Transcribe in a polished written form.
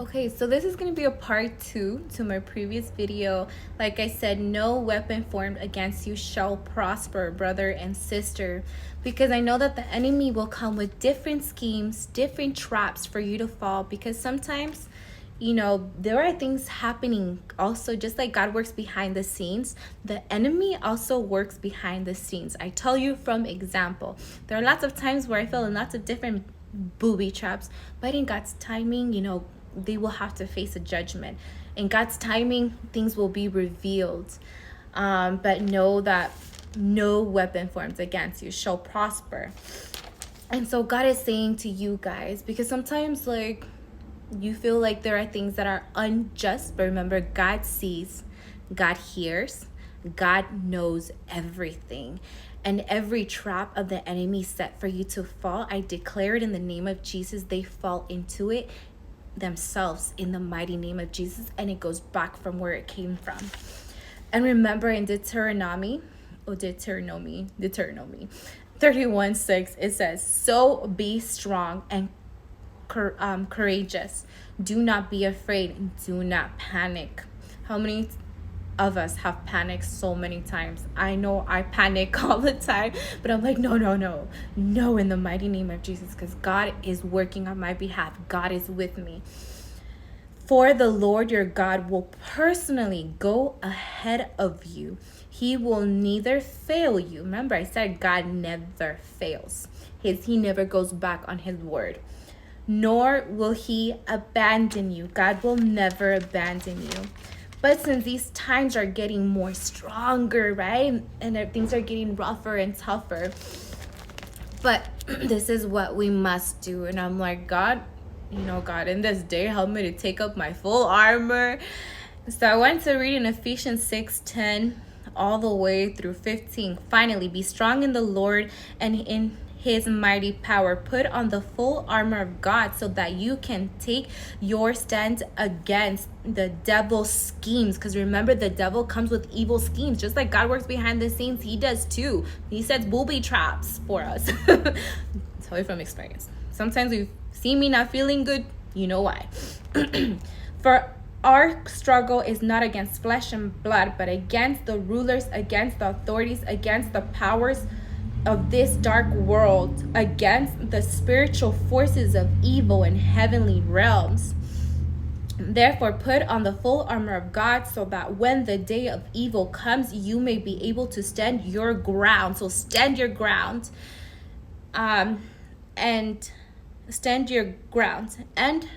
Okay, so this is going to be a part 2 to my previous video. Like I said, no weapon formed against you shall prosper, brother and sister, because I know that the enemy will come with different schemes, different traps for you to fall, because sometimes, there are things happening also. Just like God works behind the scenes, the enemy also works behind the scenes. I tell you from example, there are lots of times where I fell in lots of different booby traps, but in God's timing, they will have to face a judgment. In God's timing, things will be revealed. But know that no weapon formed against you shall prosper. And so God is saying to you guys, because sometimes you feel like there are things that are unjust, but remember, God sees, God hears, God knows everything. And every trap of the enemy set for you to fall, I declare it in the name of Jesus, they fall into it themselves in the mighty name of Jesus, and it goes back from where it came from. And remember in Deuteronomy 31:6, it says, so be strong and courageous. Do not be afraid. Do not panic. How many of us have panicked so many times? I know I panic all the time, but I'm like, no, in the mighty name of Jesus, because God is working on my behalf. God is with me. For the Lord your God will personally go ahead of you. He will neither fail you. Remember, I said God never fails. He never goes back on his word. Nor will he abandon you. God will never abandon you. But since these times are getting more stronger, right? And things are getting rougher and tougher. But this is what we must do. And I'm like, God, God, in this day, help me to take up my full armor. So I went to read in Ephesians 6:10 all the way through 15. Finally, be strong in the Lord and in his mighty power. Put on the full armor of God so that you can take your stand against the devil's schemes. Because remember, the devil comes with evil schemes. Just like God works behind the scenes, he does too. He sets booby traps for us. Tell you from experience. Sometimes you see me not feeling good, you know why. For our struggle is not against flesh and blood, but against the rulers, against the authorities, against the powers of this dark world, against the spiritual forces of evil in heavenly realms. Therefore, put on the full armor of God so that when the day of evil comes, you may be able to stand your ground. So stand your ground, and stand your ground. And